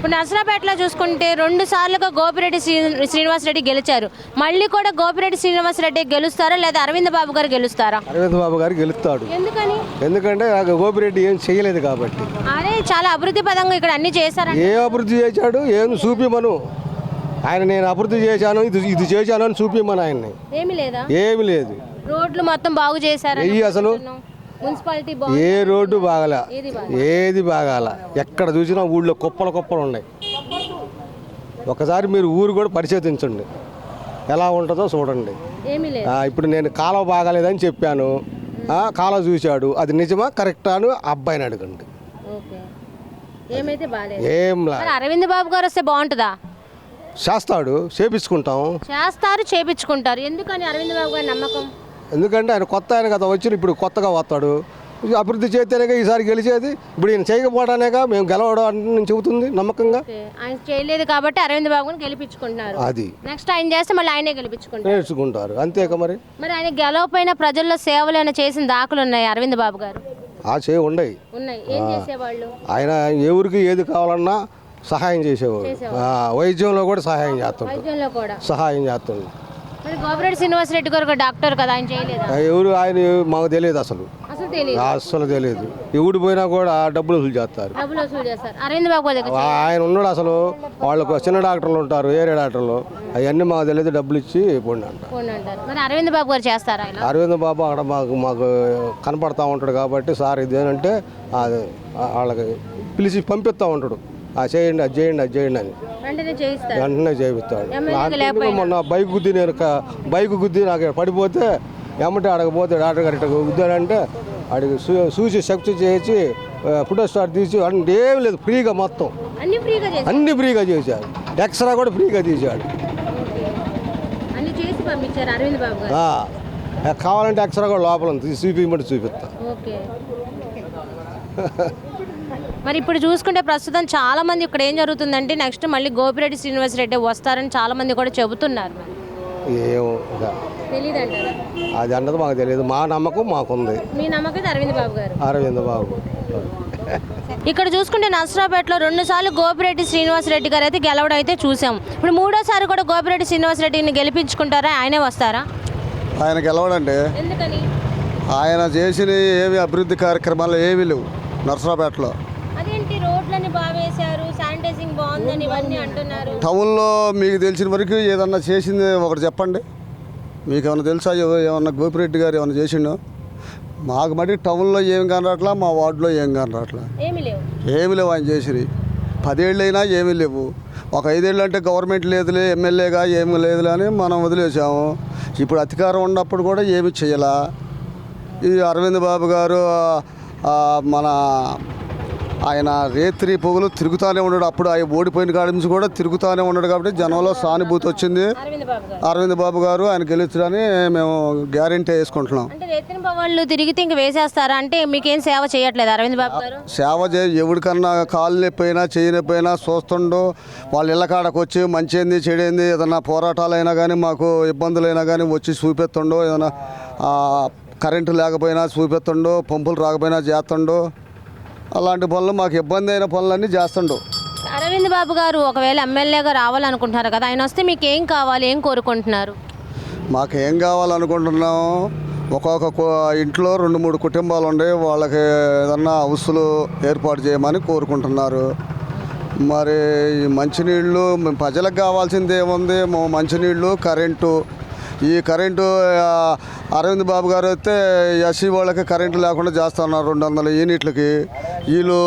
ఇప్పుడు నర్సరాపేటలో చూసుకుంటే 2 సార్లుగా గోపిరెడ్డి శ్రీనివాసరెడ్డి గెలిచారు. మళ్ళీ కూడా గోపిరెడ్డి శ్రీనివాసరెడ్డి గెలుస్తారా లేదా అరవింద్ బాబు గారు గెలుస్తారా? అరవింద్ బాబు గారు గెలుస్తాడు. ఎందుకని? ఎందుకంటే గోపిరెడ్డి ఏం చేయలేదు కాబట్టి. అరే చాలా అభివృద్ధి పదంగా ఇక్కడ అన్ని చేశారు. ఏ అభివృద్ధి చేశాడు? ఏం చూపిమను. ఆయన నేను అభివృద్ధి చేశాను, ఇది చేశాను అని చూపిమను ఆయన్ని. ఏమీ లేదా? ఏమి లేదు. రోడ్లు మొత్తం బాగు చేశారు. అసలు మున్సిపాలిటీ ఏ రోడ్డు బాగాల, ఏది బాగాల. ఎక్కడ చూసినా ఊళ్ళో కుప్పలు ఉన్నాయి. ఒకసారి మీరు ఊరు కూడా పరిశోధించండి, ఎలా ఉంటుందో చూడండి. ఇప్పుడు నేను కాలువ బాగాలేదని చెప్పాను, కాలువ చూశాడు, అది నిజమా కరెక్టా అని అబ్బాయిని అడగండి. ఏం అరవింద్ బాబు గారు వస్తే బాగుంటుందా? చేస్తాడు, చేపించుకుంటారు. ఎందుకని అరవింద్ బాబు గారి నమ్మకం? ఎందుకంటే ఆయన కొత్త ఆయన కదా వచ్చి, ఇప్పుడు కొత్తగా వస్తాడు. అభివృద్ధి చేస్తేనేగా ఈసారి గెలిచేది. ఇప్పుడు ఈయన చేయకపోవడానేగా మేము గెలవడం అని చెబుతుంది నమ్మకంగా. ఆయన చేయలేదు కాబట్టి అరవింద్ బాబుని గెలిపించుకుంటున్నారు. అది నెక్స్ట్ ఆయన చేస్తే మళ్ళీ ఆయనే నేర్చుకుంటారు అంతేగా. మరి ఆయన గెలవపోయిన ప్రజల్లో సేవలు అయినా చేసిన దాఖలు ఉన్నాయి అరవింద్ బాబు గారు? ఉన్నాయి. ఏం చేసేవాళ్ళు? ఆయన ఎవరికి ఏది కావాలన్నా సహాయం చేసేవాడు. వైద్యంలో కూడా సహాయం చేస్తుండు. మరి గోపిరెడ్డి శ్రీనివాసరెడ్డి గారు డాక్టర్ కదా, ఆయన చేయలేదా? ఎవరు ఆయన మాకు తెలియదు, అసలు తెలియదు. ఎవడు పోయినా కూడా డబ్బులు వసూలు చేస్తారు. అరవింద్ బాబు ఆయన ఉన్నాడు. అసలు వాళ్ళకు చిన్న డాక్టర్లు ఉంటారు, ఏరియా డాక్టర్లు, అవన్నీ మాకు తెలియదు, డబ్బులు ఇచ్చి పోండి అంటారు. మరి అరవింద్ బాబు గారు చేస్తారా? అరవింద్ బాబు అక్కడ మాకు కనపడతా ఉంటాడు కాబట్టి, సార్ ఇదేనంటే వాళ్ళకి పిలిచి పంపిస్తూ ఉంటాడు. చేయండి, అది చేయండి అని వెంటనే చేయిస్తాడు. మొన్న బైక్ గుద్ది నాకు పడిపోతే ఏమంటే అడగపోతే డాక్టర్ గారు గుద్దాడంటే అడిగి చూసి శక్తి చేసి ఫోటో స్టార్ తీసి అంటే ఏం లేదు, ఫ్రీగా మొత్తం అన్ని ఫ్రీగా చేశాడు. ఎక్స్రా కూడా ఫ్రీగా తీశాడు. కావాలంటే ఎక్స్రా కూడా లోపల చూపిస్తా. మరి ఇప్పుడు చూసుకుంటే ప్రస్తుతం చాలా మంది ఇక్కడ ఏం జరుగుతుందంటే నెక్స్ట్ మళ్ళీ గోపిరెడ్డి శ్రీనివాసరెడ్డి వస్తారని చాలా మంది కూడా చెబుతున్నారు. అది అన్నది మాకు తెలియదు. మా నమ్మకం మాకుంది. మీ నమ్మకం అరవింద్ బాబు. ఇక్కడ చూసుకుంటే నర్సరాపేటలో 2 సార్లు గోపిరెడ్డి శ్రీనివాసరెడ్డి గారు అయితే గెలవడం అయితే చూసాం. ఇప్పుడు 3వ సారి కూడా గోపిరెడ్డి శ్రీనివాసరెడ్డిని గెలిపించుకుంటారా? ఆయనే వస్తారా? ఆయన గెలవడండి. ఎందుకని? ఆయన చేసిన ఏమి అభివృద్ధి కార్యక్రమాలు ఏమీ లేవు నర్సరాపేటలో. అదేంటి రోడ్లని బావేశారు, శానిటైజింగ్ బాగుందని ఇవన్నీ అంటున్నారు. టౌన్లో మీకు తెలిసిన వరకు ఏదన్నా చేసింది ఒకటి చెప్పండి. మీకు ఏమన్నా తెలుసా? ఏమన్నా గోపిరెడ్డి గారు ఏమన్నా చేసిండో? మాకు మటుకు టౌన్లో ఏం కనరాట్లా, మా వార్డులో ఏం కనరాట్లా, ఏమి లేవు ఆయన చేసినవి. 10 ఏళ్ళైనా ఏమీ లేవు. ఒక 5 ఏళ్ళు అంటే గవర్నమెంట్ లేదులే, ఎమ్మెల్యేగా ఏమీ లేదులే అని మనం వదిలేసాము. ఇప్పుడు అధికారం ఉన్నప్పుడు కూడా ఏమి చేయాలా. ఈ అరవింద్ బాబు గారు మన ఆయన రేత్రి పొగులు తిరుగుతూనే ఉన్నాడు. అప్పుడు ఆయన ఓడిపోయిన కాడి నుంచి కూడా తిరుగుతూనే ఉన్నాడు కాబట్టి జనంలో సానుభూతి వచ్చింది. అరవింద్ బాబు గారు ఆయన గెలుస్తారని మేము గ్యారెంటీ వేసుకుంటున్నాం. తిరిగితే ఇంక వేసేస్తారా అంటే మీకేం సేవ చేయట్లేదు అరవింద్ బాబు గారు? సేవ ఎవరికన్నా కాళ్ళు నొప్పినా చెయ్యి నొప్పినా చూస్తుండో వాళ్ళ ఇళ్ళ కాడకు వచ్చి మంచిది చెడేంది ఏదన్నా పోరాటాలైనా కానీ మాకు ఇబ్బందులైనా కానీ వచ్చి చూపెత్తుండో, ఏదైనా కరెంటు లేకపోయినా చూపెత్తుండో, పంపులు రాకపోయినా చేస్తుండో, అలాంటి పనులు మాకు ఇబ్బంది అయిన పనులన్నీ చేస్తుండో. అరవింద్ బాబు గారు ఒకవేళ ఎమ్మెల్యేగా రావాలనుకుంటున్నారు కదా, ఆయన వస్తే మీకు ఏం కావాలి, ఏం కోరుకుంటున్నారు? మాకు ఏం కావాలనుకుంటున్నాం, ఒక్కొక్క ఇంట్లో 2-3 కుటుంబాలు ఉండే వాళ్ళకి ఏదన్నా హౌస్లు ఏర్పాటు చేయమని కోరుకుంటున్నారు. మరి మంచినీళ్ళు ప్రజలకు కావాల్సింది ఏముంది? మంచినీళ్ళు, కరెంటు. ఈ కరెంటు అరవింద్ బాబు గారు అయితే ఎస్సీ వాళ్ళకి కరెంటు లేకుండా చేస్తున్నారు 200 యూనిట్లకి. వీళ్ళు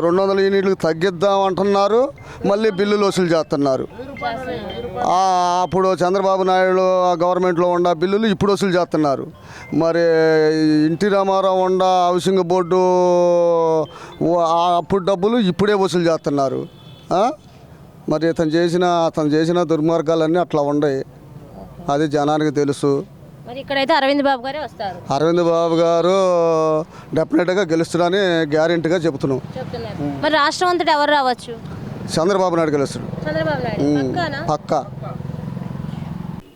200 యూనిట్లకు తగ్గిద్దాం అంటున్నారు, మళ్ళీ బిల్లులు వసూలు చేస్తున్నారు. అప్పుడు చంద్రబాబు నాయుడు గవర్నమెంట్లో ఉన్న బిల్లులు ఇప్పుడు వసూలు చేస్తున్నారు. మరి ఎన్టీ రామారావు ఉన్న హౌసింగ్ బోర్డు అప్పుడు డబ్బులు ఇప్పుడే వసూలు చేస్తున్నారు. మరి అతను చేసిన దుర్మార్గాలన్నీ అట్లా ఉన్నాయి. అది జనానికి తెలుసు. మరి ఇక్కడైతే అరవింద్ బాబు గారే వస్తారు. అరవింద్ బాబు గారు డెఫినెట్గా గెలుస్తాడని గ్యారెంటీగా చెప్తున్నాం. మరి రాష్ట్రం అంతటా ఎవరు రావచ్చు? చంద్రబాబు నాయుడు గెలుస్తాడు. పక్కా.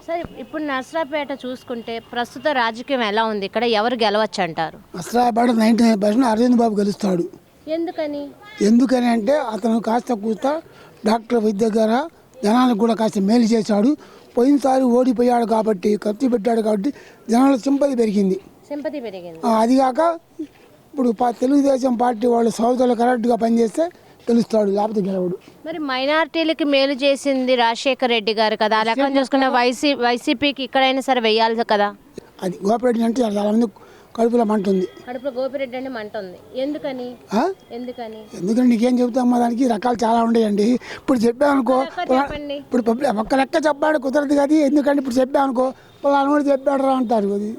సరే, ఇప్పుడు నర్సరాపేట చూసుకుంటే ప్రస్తుత రాజకీయం ఎలా ఉంది? ఇక్కడ ఎవరు గెలవచ్చు అంటారు? నర్సరాపేట 99% అరవింద్ బాబు గెలుస్తాడు. ఎందుకని అంటే అతను కాస్త కూస్త డాక్టర్ వైద్య దగ్గర జనాలకు కూడా కాస్త మేలు చేశాడు. పోయినసారి ఓడిపోయాడు కాబట్టి, ఖర్చు పెట్టాడు కాబట్టి జనాల సింపతి పెరిగింది. అదిగాక ఇప్పుడు తెలుగుదేశం పార్టీ వాళ్ళు సోదరులు కరెక్ట్గా పనిచేస్తే గెలుస్తాడు, లేకపోతే గెలవడు. మరి మైనారిటీలకి మేలు చేసింది రాజశేఖర్ రెడ్డి గారు కదా, లెక్క చూసుకున్న వైసీపీకి ఇక్కడైనా సరే వెయ్యాలి కదా. అది గోపిరెడ్డి అంటే చాలా మంది కడుపులో మంట ఉంది. కడుపులో గోపిరెడ్డి అంటే మంట ఉంది. ఎందుకని? ఎందుకంటే నీకేం చెబుతామో దానికి రకాలు చాలా ఉండేయండి. ఇప్పుడు చెప్పామనుకో, ఇప్పుడు ఒక్క లెక్క చెప్పాడు కుదరదు కదా. ఎందుకంటే ఇప్పుడు చెప్పామనుకో వాళ్ళు కూడా చెప్పాడు రా అంటారు. అది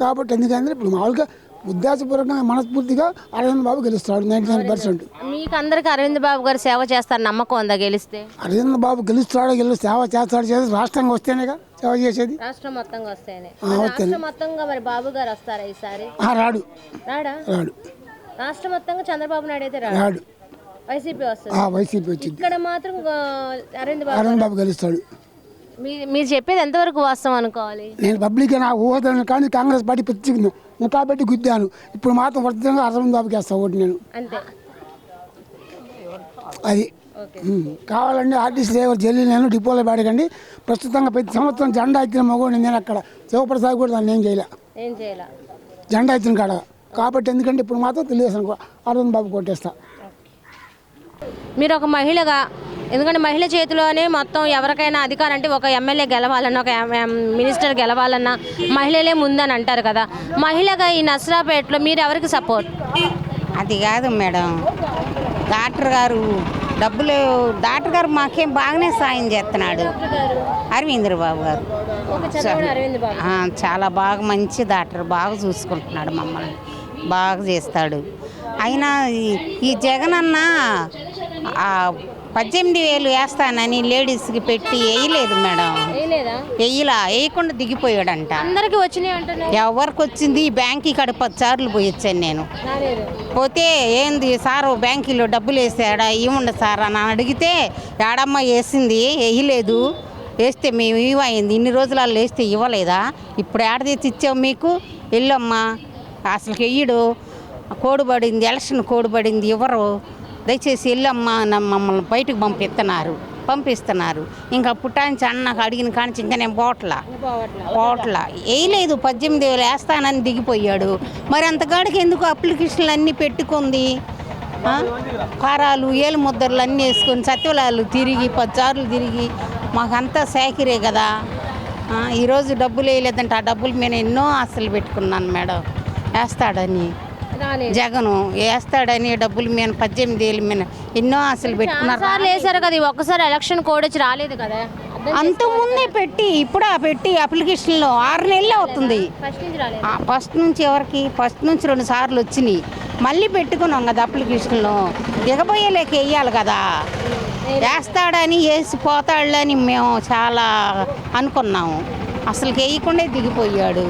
కాబట్టి ఎందుకంటే ఇప్పుడు మామూలుగా ఉద్దేశపూర్వకంగా మనస్ఫూర్తిగా అరవింద్ బాబు గెలుస్తాడు 99%. మీకు అందరికి అరవింద్ బాబు గారు సేవ చేస్తారు నమ్మకం ఉందా? గెలిస్తే అరవింద్ బాబు గెలుస్తాడు, సేవ చేస్తాడు. చేసి రాష్ట్రంగా వస్తేనేగా సేవ చేసేది. రాష్ట్రం మొత్తంగా వస్తేనే. రాష్ట్రం మొత్తంగా మరి బాబు గారు వస్తారా ఈసారి? రాడు. రాష్ట్రం మొత్తంగా చంద్రబాబు నాయుడు అయితే రాడు. వైసీపీ వస్తుంది. వైసీపీ వచ్చింది. ఇక్కడ మాత్రం అరవింద్ బాబు గెలుస్తాడు. మీరు చెప్పేది ఎంతవరకు వాస్తవం అనుకోవాలి? నేను పబ్లిక్ నా ఊహను కానీ కాంగ్రెస్ పార్టీ పిచ్చింది నికా పెట్టి గుద్దాను. ఇప్పుడు మాత్రం వర్తంగా అరవింద్ బాబుకి వేస్తాను ఓటు నేను. అది కావాలండి. ఆర్టీసీ డ్రైవర్ జల్లి నేను డిపోలో పెడకండి. ప్రస్తుతంగా ప్రతి సంవత్సరం జెండా ఎత్తిన మగోండి నేను అక్కడ శివప్రసాద్ కూడా దాన్ని ఏం చేయలే జెండా ఎత్తిన కాడ. కాబట్టి ఎందుకంటే ఇప్పుడు మాత్రం తెలుగుదేశం అరవింద్ బాబు కొట్టేస్తా. మీరు ఒక మహిళగా, ఎందుకంటే మహిళ చేతిలోనే మొత్తం ఎవరికైనా అధికారం, అంటే ఒక ఎమ్మెల్యే గెలవాలన్నా ఒక మినిస్టర్ గెలవాలన్నా మహిళలే ముందని అంటారు కదా. మహిళగా ఈ నసరాపేటలో మీరు ఎవరికి సపోర్ట్? అది కాదు మేడం, డాక్టర్ గారు డాక్టర్ గారు మాకేం బాగానే సాయం చేస్తున్నాడు. అరవింద్ బాబు గారు చాలా బాగా మంచి డాక్టర్, బాగా చూసుకుంటున్నాడు మమ్మల్ని, బాగా చేస్తాడు. అయినా ఈ జగన్ అన్న 18,000 వేస్తానని లేడీస్కి పెట్టి వేయలేదు మేడం. వేయకుండా దిగిపోయాడంట. అందరికి వచ్చినాయి. ఎవరికి వచ్చింది? బ్యాంకి కాడ 10 సార్లు పోయొచ్చాను నేను. పోతే ఏంది సార్ బ్యాంకులో డబ్బులు వేసాడా? ఇవ్వండి సార్ అని అడిగితే ఏడమ్మ వేసింది, వేయలేదు. వేస్తే మేము ఇవ్వయింది, ఇన్ని రోజులలో వేస్తే ఇవ్వలేదా? ఇప్పుడు ఏడ తెచ్చి ఇచ్చావు మీకు? వెళ్ళమ్మా, అసలు వెయ్యడు. కోడిపడింది, ఎలక్షన్ కోడిపడింది, ఇవ్వరు. దయచేసి వెళ్ళమ్మా మమ్మల్ని బయటకు పంపిస్తున్నారు. ఇంకా పుట్టానికి అన్నకు అడిగిన కానించి ఇంకా నేను పోట్లా వేయలేదు. 18,000 వేస్తానని దిగిపోయాడు. మరి అంతకాడికి ఎందుకు అప్లికేషన్లు అన్నీ పెట్టుకుంది? కారాలు ఏలు ముద్దర్లు అన్నీ వేసుకొని సత్యవలాలు తిరిగి 10 సార్లు తిరిగి మాకంతా సేకరే కదా. ఈరోజు డబ్బులు వేయలేదంటే ఆ డబ్బులు నేను ఎన్నో ఆశలు పెట్టుకున్నాను మేడం. వేస్తాడని జగను వేస్తాడని డబ్బులు మేము 18,000 మీద ఎన్నో ఆశలు పెట్టుకున్నారు. ఒక్కసారి ఎలక్షన్ కోడ్ వచ్చి రాలేదు కదా. అంతకుముందే పెట్టి అప్లికేషన్లో 6 నెలలు అవుతుంది. ఫస్ట్ నుంచి ఎవరికి? ఫస్ట్ నుంచి 2 సార్లు వచ్చినాయి. మళ్ళీ పెట్టుకున్నాం కదా అప్లికేషన్లో. దిగబోయేలేక వేయాలి కదా. వేస్తాడని వేసిపోతాడని మేము చాలా అనుకున్నాము. అసలు వేయకుండా దిగిపోయాడు.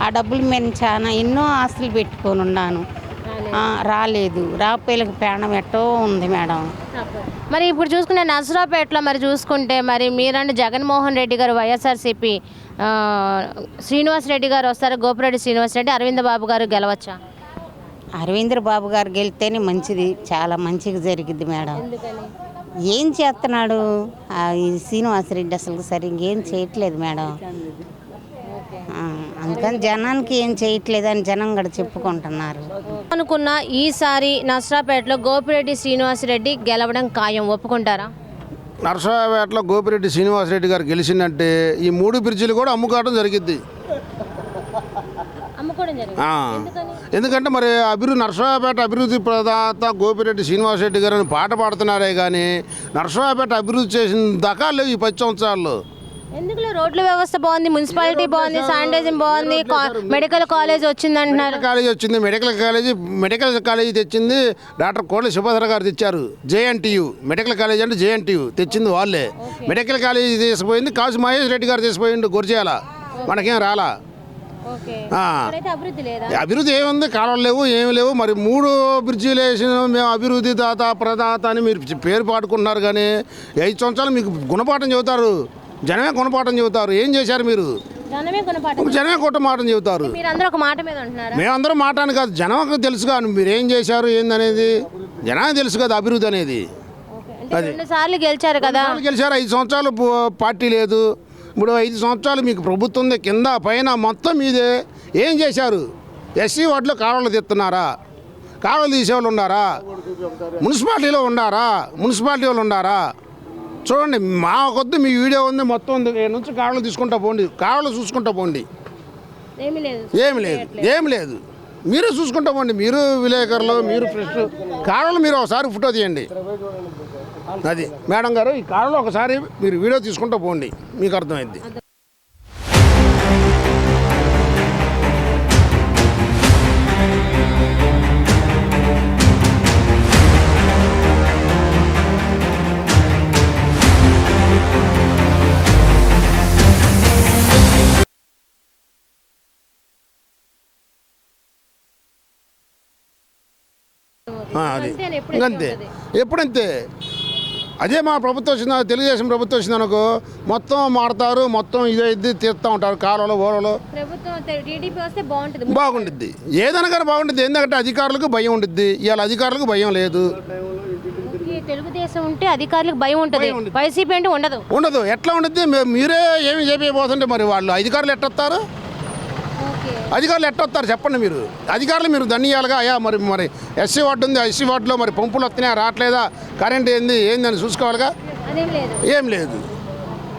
ఆ డబ్బులు మేము చాలా ఎన్నో ఆస్తులు పెట్టుకొని ఉన్నాను. రాలేదు. రాపోయేలకు ప్రాణం ఎట్టో ఉంది మేడం. మరి ఇప్పుడు చూసుకుంటే నసరాపేటలో మరి చూసుకుంటే మరి మీరంటే జగన్మోహన్ రెడ్డి గారు, వైఎస్ఆర్సీపీ శ్రీనివాస్ రెడ్డి గారు వస్తారు, గోపిరెడ్డి శ్రీనివాస్ రెడ్డి, అరవింద్ బాబు గారు గెలవచ్చా? అరవింద్ బాబు గారు గెలిస్తేనే మంచిది, చాలా మంచిగా జరిగిద్ది మేడం. ఏం చేస్తున్నాడు ఈ శ్రీనివాసరెడ్డి? అసలు సరిగ్గా ఏం చేయట్లేదు మేడం. అందుకని జనానికి ఏం చేయట్లేదని జనం కూడా చెప్పుకుంటున్నారు. అనుకున్న ఈసారి నసరాపేటలో గోపిరెడ్డి శ్రీనివాసరెడ్డి గెలవడం ఖాయం, ఒప్పుకుంటారా? నరసరావుపేటలో గోపిరెడ్డి శ్రీనివాసరెడ్డి గారు గెలిచిందంటే ఈ 3 బ్రిడ్జిలు కూడా అమ్ముకోవడం జరిగింది. ఎందుకంటే మరి నరసరావుపేట అభివృద్ధి ప్రదాత గోపిరెడ్డి శ్రీనివాసరెడ్డి గారు అని పాట పాడుతున్నారే కానీ నరసరావుపేట అభివృద్ధి చేసిన దాకా లేవు ఈ 10 సంవత్సరాల్లో. ఎందుకు? రోడ్ల వ్యవస్థ బాగుంది, మున్సిపాలిటీ బాగుంది, శానిటైజింగ్ బాగుంది, మెడికల్ కాలేజ్ వచ్చింది అంటున్నారు. కాలేజ్ వచ్చింది, మెడికల్ కాలేజీ తెచ్చింది డాక్టర్ కోట్ల సుభద్ర గారు తెచ్చారు. JNTU మెడికల్ కాలేజ్ అంటే JNTU తెచ్చింది వాళ్ళే. మెడికల్ కాలేజీ తీసుకుపోయింది కాసు మహేష్ రెడ్డి గారు తీసుకుపోయిండు గురిచేయాల. మనకేం రాలా. అభివృద్ధి ఏముంది? కాలువలు లేవు, ఏమి లేవు. మరి 3 బ్రిడ్జీలు వేసిన మేము అభివృద్ధి దాత ప్రదాత అని మీరు పేరు పాడుకుంటున్నారు కానీ 5 సంవత్సరాలు మీకు గుణపాఠం చెబుతారు, జనమే గుణపాఠం చెబుతారు. ఏం చేశారు మీరు? జనమే గుణపాఠం. జనమే కొట్ట మాటని చెబుతారు. మీరందరూ ఒక మాట మీద ఉంటున్నారా? మేమందరం మాటాను కాదు, జనం తెలుసుగా మీరేం చేశారు ఏందనేది జనానికి తెలుసు కదా అభివృద్ధి అనేది. అంటే 2 సార్లు గెలిచారు కదా. గెలిచారు 5 సంవత్సరాలు పార్టీ లేదు. ఇప్పుడు 5 సంవత్సరాలు మీకు ప్రభుత్వం ఉంది, కింద పైన మొత్తం మీదే. ఏం చేశారు? ఎస్సీ వార్డులో కాలువలు తీస్తున్నారా? కాలువలు తీసేవాళ్ళు ఉండారా? మున్సిపాలిటీ వాళ్ళు ఉండారా? చూడండి, మా కొద్ది మీ వీడియో ఉంది మొత్తం ఉంది, నుంచి కాలువలు తీసుకుంటా పోండి, కాలువలు చూసుకుంటా పోండి. ఏమి లేదు మీరే చూసుకుంటా పోండి. మీరు విలేకరులు, మీరు ఫ్రెష్ కాలువలు మీరు ఒకసారి ఫోటో తీయండి. అది మేడం గారు, ఈ కాలువలో ఒకసారి మీరు వీడియో తీసుకుంటా పోండి, మీకు అర్థమైంది. అది ఇంకంతే, ఎప్పుడంతే. అదే మా ప్రభుత్వం వచ్చిందా, తెలుగుదేశం ప్రభుత్వం వచ్చిందనుకో మొత్తం మాడతారు, మొత్తం ఇది తీస్తూ ఉంటారు కాలువలు ఓరలు. బాగుంటుంది, ఏదైనా కానీ బాగుంటుంది. ఎందుకంటే అధికారులకు భయం ఉంటుంది, ఇవాళ అధికారులకు భయం లేదు. తెలుగుదేశం ఉంటే అధికారులకు భయం ఉంటుంది, వైసీపీ అంటే ఉండదు. ఎట్లా ఉంటుంది? మీరే ఏమి చెప్పిపోతుంటే మరి వాళ్ళు అధికారులు ఎట్టొస్తారు? అధికారులు ఎట్టొస్తారు చెప్పండి మీరు? అధికారులు మీరు ధన్యాలుగా అయ్యా మరి ఎస్సీ వార్డు ఉంది, ఎస్సీ వార్డులో మరి పంపులు వస్తున్నాయా రావట్లేదా, కరెంట్ ఏందని చూసుకోవాలిగా. ఏం లేదు.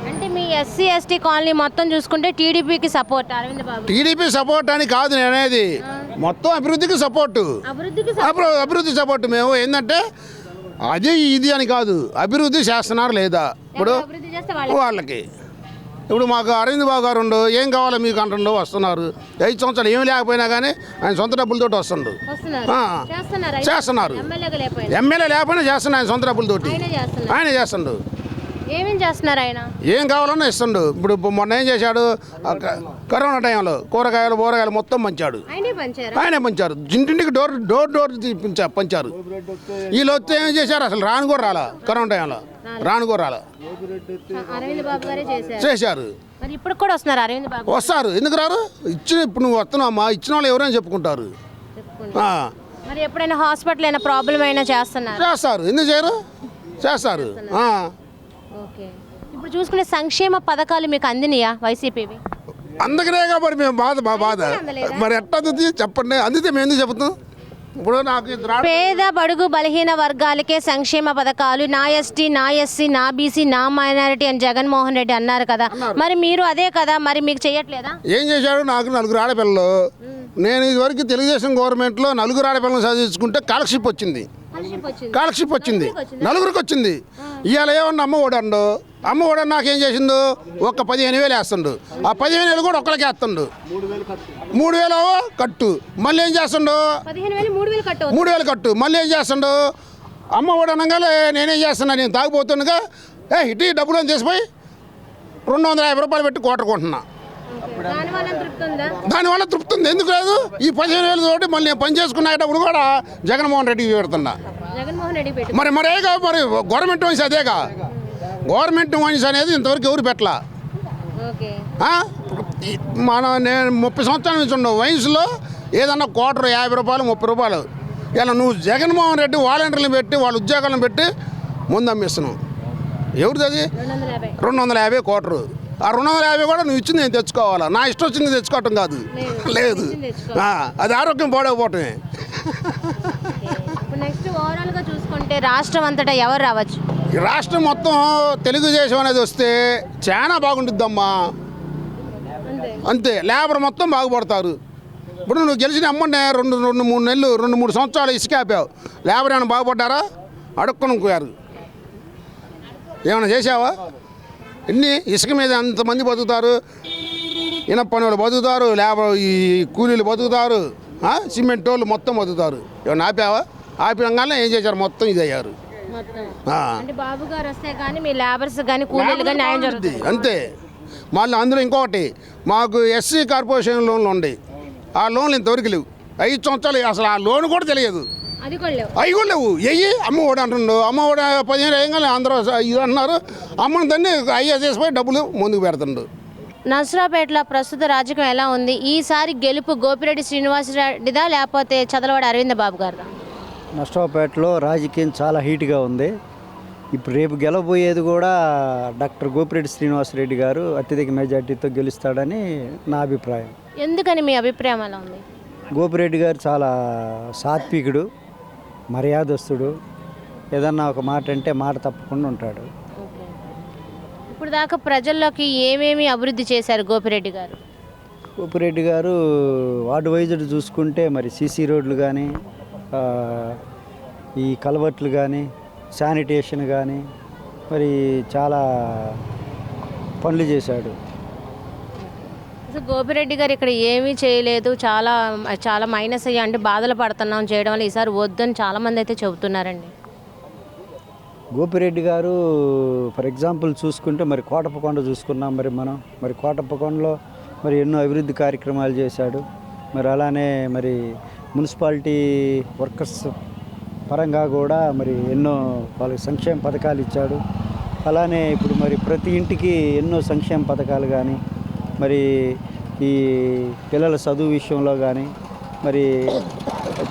అంటే మీ ఎస్సీ ఎస్టీ కాలనీ మొత్తం చూసుకుంటే టీడీపీకి సపోర్ట్, అరవింద్ బాబు. టీడీపీ సపోర్ట్ అని కాదు నేను అనేది, మొత్తం అభివృద్ధికి సపోర్టు. అభివృద్ధి సపోర్టు. మేము ఏంటంటే అది ఇది అని కాదు, అభివృద్ధి చేస్తున్నారు లేదా ఇప్పుడు వాళ్ళకి. ఇప్పుడు మాకు అరవింద్ బాబు గారు ఉండు, ఏం కావాలో మీకు అంటుండో వస్తున్నారు. 5 సంవత్సరాలు ఏమి లేకపోయినా కానీ ఆయన సొంత డబ్బులతో వస్తుండు, చేస్తున్నారు. ఎమ్మెల్యే లేకపోయినా చేస్తున్నారు, ఆయన సొంత డబ్బులతోటి ఆయన చేస్తుండు. ఏమేం చేస్తున్నారు ఆయన? ఏం కావాలన్నా ఇస్తుండు. ఇప్పుడు మొన్న ఏం చేశాడు, కరోనా టైంలో కూరగాయలు మొత్తం పంచాడు, ఆయనే పంచారు. ఇంటింటికి డోర్ పంచారు. వీళ్ళు వస్తే ఏం చేశారు, అసలు రాను కూడా రాలా, కరోనా టైంలో రాను కూడా రాలా, చేశారు. ఇప్పుడు కూడా వస్తున్నారు అరవింద్ బాబు. వస్తారు, ఎందుకు రారు? ఇప్పుడు నువ్వు వస్తున్నావమ్మా, ఇచ్చిన వాళ్ళు ఎవరైనా చెప్పుకుంటారు. మరి ఎప్పుడైనా హాస్పిటల్ అయినా ప్రాబ్లం అయినా చేస్తారు, ఎందుకు చేయరు? చేస్తారు. ఇప్పుడు చూసుకునే సంక్షేమ పథకాలు మీకు అందినయా వైసీపీవి? అందుకనే కాబట్టి మేము బాధ మరి ఎట్లా అందుతుంది చెప్పండి. అందితే మేము ఎందుకు చెబుతాం? ఇప్పుడు నాకు పేద బడుగు బలహీన వర్గాలకే సంక్షేమ పథకాలు, నా ఎస్టీ, నా ఎస్సీ, నా బీసీ, నా మైనారిటీ అని జగన్మోహన్ రెడ్డి అన్నారు కదా, మరి మీరు అదే కదా, మరి మీకు చేయట్లేదా? ఏం చేశాడు? నాకు 4 ఆడపిల్లలు. నేను ఇదివరకు తెలుగుదేశం గవర్నమెంట్లో 4 ఆడపిల్లలు చదివించుకుంటే స్కాలర్షిప్ వచ్చింది, 4 వచ్చింది. ఇవాళ ఏమన్నా అమ్మ ఒడని నాకేం చేసిండు, ఒక 15,000 వేస్తుండు. ఆ 15,000 కూడా ఒక్కరికి వేస్తుండు. 3,000 కట్టు, మళ్ళీ ఏం చేస్తుండు, 3,000 కట్టు, మళ్ళీ ఏం చేస్తుండు. అమ్మ ఒడి అనగానే నేనేం చేస్తున్నా, నేను తాగిపోతుండగా ఇటీ డబ్బులు అని చేసిపోయి 250 రూపాయలు పెట్టి కోటరుకుంటున్నా. దానివల్ల తృప్తి ఉంది, ఎందుకు లేదు? ఈ 15,000 తోటి మళ్ళీ నేను పని చేసుకునేటప్పుడు కూడా జగన్మోహన్ రెడ్డికి పెడుతున్నా. మరి గవర్నమెంట్ మనిషి అదేగా, గవర్నమెంట్ మనిషి అనేది ఇంతవరకు ఎవరు పెట్టలా. నేను 30 సంవత్సరాల నుంచి ఉన్న వయసులో ఏదన్నా కోటరు 50 రూపాయలు 30 రూపాయలు. ఇలా నువ్వు జగన్మోహన్ రెడ్డి వాలంటీర్లు పెట్టి వాళ్ళ ఉద్యోగాలను పెట్టి ముందు అమ్మిస్తున్నావు. ఎవరిది అది? 250 కోటరు. ఆ 250 కూడా నువ్వు ఇచ్చింది నేను తెచ్చుకోవాలా, నా ఇష్టం వచ్చింది తెచ్చుకోవటం కాదు, లేదు. అది ఆరోగ్యం పాడైపోవటమే. నెక్స్ట్ ఓవరాల్గా చూసుకుంటే రాష్ట్రం అంతటా ఎవరు రావచ్చు? రాష్ట్రం మొత్తం తెలుగుదేశం అనేది వస్తే చాలా బాగుంటుందమ్మా. అంతే, లేబర్ మొత్తం బాగుపడతారు. ఇప్పుడు నువ్వు గెలిచిన అమ్మంటే 2-3 నెలలు 2-3 సంవత్సరాలు ఇసుక ఆపావు, లేబర్ ఏమైనా బాగుపడ్డారా? అడుక్కుని పోయారు. ఏమైనా చేసావా? ఎన్ని ఇసుక మీద అంతమంది బతుకుతారు, ఇనప పని వాళ్ళు బతుకుతారు, లేబర్ ఈ కూలీలు బతుకుతారు, సిమెంట్ వాళ్ళు మొత్తం బతుకుతారు. ఏమైనా ఆపావా? ఆపినంగానే ఏం చేశారు, మొత్తం ఇది అయ్యారు. బాబు గారు వస్తే కానీ మీ లేబర్స్ కానీ కూలీలు కానీ న్యాయం జరుగుతుంది. అంతే. మళ్ళీ అందులో ఇంకొకటి, మాకు ఎస్సీ కార్పొరేషన్ లోన్లు ఉన్నాయి. ఆ లోన్లు ఇంతవరకు లేవు. 5 సంవత్సరాలు అసలు ఆ లోన్ కూడా తెలియదు. అవి కూడా లేవు. అమ్మ ఒడి అంటుండు, అమ్మ ఒడి 15 వేయంగానే అందరూ ఇది అంటున్నారు. అమ్మని దాన్ని అయ్యా చేసిపోయి డబ్బులు ముందుకు పెడుతుండు. నర్సరావుపేటలో ప్రస్తుత రాజకీయం ఎలా ఉంది? ఈసారి గెలుపు గోపిరెడ్డి శ్రీనివాసరెడ్డిదా లేకపోతే చదలవాడ అరవింద బాబు గారిదా? నర్సరావుపేటలో రాజకీయం చాలా హీట్గా ఉంది. ఇప్పుడు రేపు గెలవబోయేది కూడా డాక్టర్ గోపిరెడ్డి శ్రీనివాసరెడ్డి గారు అత్యధిక మెజార్టీతో గెలుస్తాడని నా అభిప్రాయం. ఎందుకని మీ అభిప్రాయం అలా ఉంది? గోపిరెడ్డి గారు చాలా సాత్వికుడు, మర్యాదస్తుడు, ఏదన్నా ఒక మాట అంటే మాట తప్పకుండా ఉంటాడు. ఇప్పుడు దాకా ప్రజల్లోకి ఏమేమి అభివృద్ధి చేశారు గోపిరెడ్డి గారు? గోపిరెడ్డి గారు వార్డు వైజ్డ్ చూసుకుంటే మరి సీసీ రోడ్లు కానీ, ఈ కల్వర్ట్లు కానీ, శానిటేషన్ కానీ మరి చాలా పనులు చేశాడు. అసలు గోపిరెడ్డి గారు ఇక్కడ ఏమీ చేయలేదు, చాలా చాలా మైనస్ అయ్యి అంటే బాధలు పడుతున్నాం చేయడం వల్ల ఈసారి వద్దని చాలామంది అయితే చెబుతున్నారండి. గోపిరెడ్డి గారు ఫర్ ఎగ్జాంపుల్ చూసుకుంటే మరి కోటప్పకొండ చూసుకున్నాం. మరి కోటప్పకొండలో మరి ఎన్నో అభివృద్ధి కార్యక్రమాలు చేశాడు. మరి అలానే మరి మున్సిపాలిటీ వర్కర్స్ పరంగా కూడా మరి ఎన్నో వాళ్ళకి సంక్షేమ పథకాలు ఇచ్చాడు. అలానే ఇప్పుడు మరి ప్రతి ఇంటికి ఎన్నో సంక్షేమ పథకాలు కానీ, మరి ఈ పిల్లల చదువు విషయంలో కానీ, మరి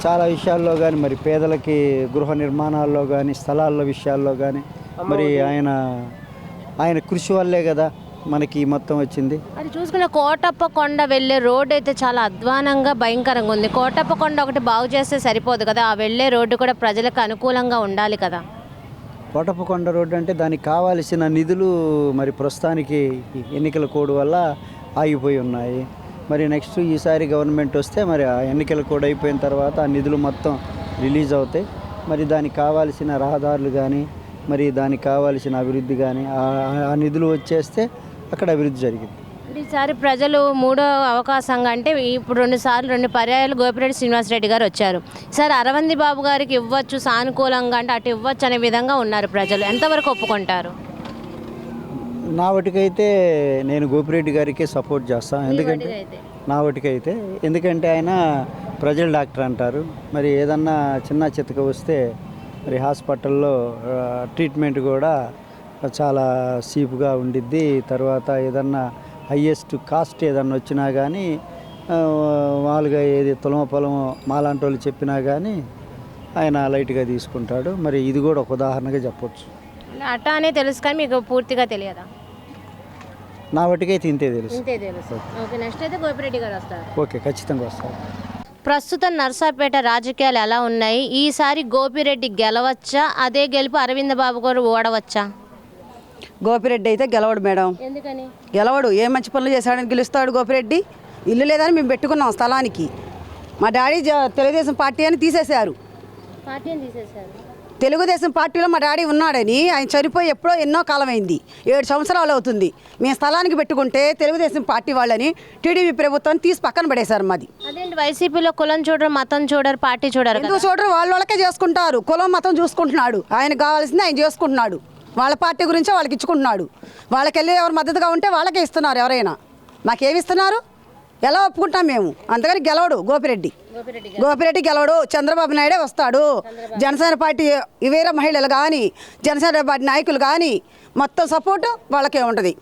చాలా విషయాల్లో కానీ, మరి పేదలకి గృహ నిర్మాణాల్లో కానీ, స్థలాల విషయాల్లో కానీ మరి ఆయన కృషి వల్లే కదా మనకి మొత్తం వచ్చింది. అది చూసుకున్న కోటప్పకొండ వెళ్ళే రోడ్డు అయితే చాలా అధ్వానంగా భయంకరంగా ఉంది. కోటప్పకొండ ఒకటి బాగు చేస్తే సరిపోదు కదా, ఆ వెళ్ళే రోడ్డు కూడా ప్రజలకు అనుకూలంగా ఉండాలి కదా. కోటప్పకొండ రోడ్డు అంటే దానికి కావాల్సిన నిధులు మరి ప్రస్తుతానికి ఎన్నికల కోడ్ వల్ల ఆగిపోయి ఉన్నాయి. మరి నెక్స్ట్ ఈసారి గవర్నమెంట్ వస్తే మరి ఆ ఎన్నికల కోడ్ అయిపోయిన తర్వాత ఆ నిధులు మొత్తం రిలీజ్ అవుతాయి. మరి దానికి కావాల్సిన రహదారులు కానీ, మరి దానికి కావాల్సిన అభివృద్ధి కానీ ఆ నిధులు వచ్చేస్తే అక్కడ అభివృద్ధి జరిగింది. ఈసారి ప్రజలు మూడో అవకాశంగా అంటే ఇప్పుడు 2 పర్యాయాలు గోపిరెడ్డి శ్రీనివాసరెడ్డి గారు వచ్చారు. ఈసారి అరవింద్ బాబు గారికి ఇవ్వచ్చు సానుకూలంగా అంటే అటు ఇవ్వచ్చు అనే విధంగా ఉన్నారు ప్రజలు. ఎంతవరకు ఒప్పుకుంటారు? నా వాటికైతే నేను గోపిరెడ్డి గారికి సపోర్ట్ చేస్తాను. ఎందుకంటే నా వాటికైతే ఎందుకంటే ఆయన ప్రజల డాక్టర్ అంటారు. మరి ఏదన్నా చిన్న చితక వస్తే మరి హాస్పిటల్లో ట్రీట్మెంట్ కూడా చాలా చీప్గా ఉండిద్ది. తర్వాత ఏదన్నా హయ్యెస్ట్ కాస్ట్ ఏదన్నా వచ్చినా కానీ మామూలుగా ఏది తులమ పొలము మాలాంటి వాళ్ళు చెప్పినా కానీ ఆయన లైట్గా తీసుకుంటాడు. మరి ఇది కూడా ఒక ఉదాహరణగా చెప్పొచ్చు. అట్టా అనే తెలుసు కానీ మీకు పూర్తిగా తెలియదా? నా వాటికైతే ఇంతే తెలుసు. ఓకే, నెక్స్ట్ అయితే గోపిరెడ్డి గారు వస్తారు. ఓకే, ఖచ్చితంగా వస్తారు. ప్రస్తుతం నర్సాపేట రాజకీయాలు ఎలా ఉన్నాయి? ఈసారి గోపిరెడ్డి గెలవచ్చా? అదే గెలుపు అరవింద్ బాబు గారు ఓడవచ్చా? గోపిరెడ్డి అయితే గెలవడు మేడం. ఎందుకని గెలవడు? ఏ మంచి పనులు చేశాడని గెలుస్తాడు గోపిరెడ్డి? ఇల్లు లేదని మేము పెట్టుకున్నాం స్థలానికి. మా డాడీ తెలుగుదేశం పార్టీ అని తీసేశారు. పార్టీని తీసేశారు. తెలుగుదేశం పార్టీలో మా డాడీ ఉన్నాడని ఆయన చనిపోయి ఎప్పుడో ఎన్నో కాలమైంది, 7 సంవత్సరాలు అవుతుంది. మేము స్థలానికి పెట్టుకుంటే తెలుగుదేశం పార్టీ వాళ్ళని టీడీపీ ప్రభుత్వాన్ని తీసి పక్కన పడేశారు. మాది అదేంటి, వైసీపీలో కులం చూడరు, మతం చూడరు, పార్టీ చూడరు. ఎందుకు చూడరు? వాళ్ళకే చేసుకుంటారు. కులం మతం చూసుకుంటున్నాడు. ఆయనకు కావాల్సింది ఆయన చేసుకుంటున్నాడు. వాళ్ళ పార్టీ గురించే వాళ్ళకి ఇచ్చుకుంటున్నాడు. వాళ్ళకెళ్ళి ఎవరు మద్దతుగా ఉంటే వాళ్ళకే ఇస్తున్నారు. ఎవరైనా మాకేమి ఇస్తున్నారు? ఎలా ఒప్పుకుంటాం మేము? అందుకని గెలవడు గోపిరెడ్డి. గోపిరెడ్డి గెలవడు. చంద్రబాబు నాయుడే వస్తాడు. జనసేన పార్టీ వీర మహిళలు కానీ, జనసేన పార్టీ నాయకులు కానీ మొత్తం సపోర్టు వాళ్ళకే ఉంటుంది.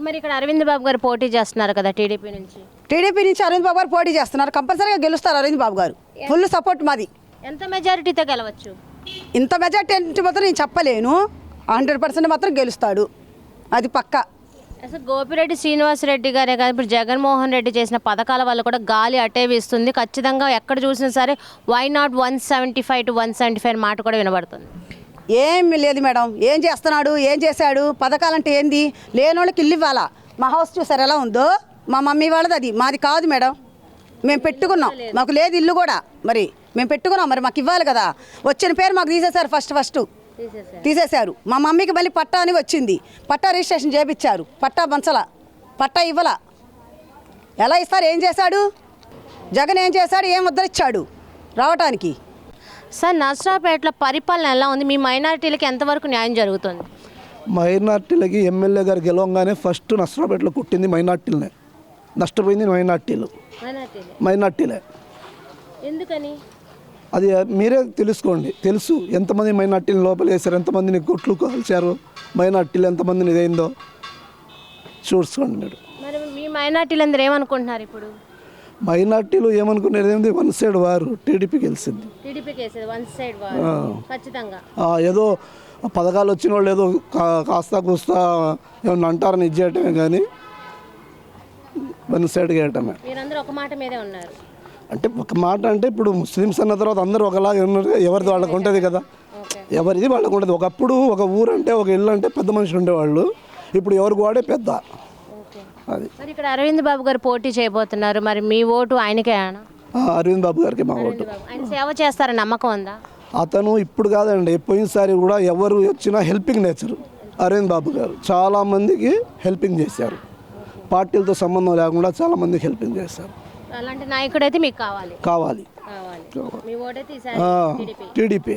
మరి ఇక్కడ అరవింద్ బాబు గారు పోటీ చేస్తున్నారు కదా టీడీపీ నుంచి. టీడీపీ నుంచి అరవింద్ బాబు గారు పోటీ చేస్తున్నారు. కంపల్సరీగా గెలుస్తారు అరవింద్ బాబు గారు. ఫుల్ సపోర్ట్ మాది. ఎంత మెజారిటీతో గెలవచ్చు? ఇంత మెజార్టీ అంటే మాత్రం నేను చెప్పలేను. 100% మాత్రం గెలుస్తాడు, అది పక్కా. అసలు గోపిరెడ్డి శ్రీనివాసరెడ్డి గారే కాదు, ఇప్పుడు జగన్మోహన్ రెడ్డి చేసిన పథకాల వల్ల కూడా గాలి అటే వీస్తుంది. ఖచ్చితంగా ఎక్కడ చూసినా సరే వై నాట్ 175 to 175 మాట కూడా వినబడుతుంది. ఏమి లేదు మేడం. ఏం చేస్తున్నాడు? ఏం చేశాడు? పథకాలంటే ఏంది? లేనోళ్ళకి ఇల్లు ఇవ్వాలా? మా హౌస్ చూసారు ఎలా ఉందో? మా మమ్మీ వాళ్ళది, అది మాది కాదు మేడం. మేము పెట్టుకున్నాం, మాకు లేదు ఇల్లు కూడా. మరి మేము పెట్టుకున్నాం, మరి మాకు ఇవ్వాలి కదా. వచ్చిన పేరు మాకు తీసేశారు. ఫస్ట్ తీసేశారు. మా మమ్మీకి మళ్ళీ పట్టా అని వచ్చింది. పట్టా రిజిస్ట్రేషన్ చేయించారు. పట్టా పంచల, పట్టా ఇవ్వాల. ఎలా ఇస్తారు? ఏం చేశాడు జగన్? ఏం చేశాడు? ఏం ముద్రిచ్చాడు రావటానికి? సార్, నర్సరావుపేటలో పరిపాలన ఎలా ఉంది? మీ మైనారిటీలకి ఎంతవరకు న్యాయం జరుగుతుంది? మైనార్టీలకి ఎమ్మెల్యే గారు గెలవంగానే ఫస్ట్ నర్సరావుపేటలో కొట్టింది మైనార్టీలనే. నష్టపోయింది మైనార్టీలే. ఎందుకని? అది మీరే తెలుసు ఎంతమంది మైనార్టీని లోపల వేశారు, ఎంతమందిని కొట్లు కాల్చారు, మైనార్టీలు ఎంతమందిని ఇదైందో చూసుకోండి మీరు. మైనార్టీలందరూ ఏమనుకుంటున్నారు ఇప్పుడు? మైనార్టీలు ఏమనుకునేది ఏంది, వన్ సైడ్ వారు టీడీపీ గెలిచింది. టీడీపీకి వేసేది వన్ సైడ్ ఖచ్చితంగా. ఏదో పథకాలు వచ్చిన వాళ్ళు ఏదో కాస్త కూస్తా ఏమన్నా అంటారని ఇచ్చేయటమే కానీ వన్ సైడ్ వేయటమే. మీరందరూ ఒక మాట మీదే ఉన్నారు అంటే ఒక మాట అంటే ఇప్పుడు ముస్లిమ్స్ అన్న తర్వాత అందరూ ఒకలాగా ఉన్నారు, ఎవరిది వాళ్ళకు ఉంటుంది కదా, ఎవరిది వాళ్ళకు ఉంటుంది. ఒకప్పుడు ఒక ఊరు అంటే ఒక ఇల్లు అంటే పెద్ద మనుషులు ఉండేవాళ్ళు, ఇప్పుడు ఎవరికి వాడే పెద్ద. అది మరి ఇక్కడ అరవింద్ బాబు గారు పోటీ చేయబోతున్నారు, మరి మీ ఓటు ఆయనకే? అరవింద్ బాబు గారికి మా ఓటు. ఆయన సేవ చేస్తారని నమ్మకం ఉందా? అతను ఇప్పుడు కాదండి, పోయినసారి కూడా ఎవరు వచ్చినా హెల్పింగ్ నేచర్ అరవింద్ బాబు గారు చాలామందికి హెల్పింగ్ చేశారు, పార్టీలతో సంబంధం లేకుండా చాలామందికి హెల్పింగ్ చేశారు. అలాంటి నాయకుడు అయితే మీకు కావాలి? కావాలి మీ ఓటు అయితే టీడీపీ.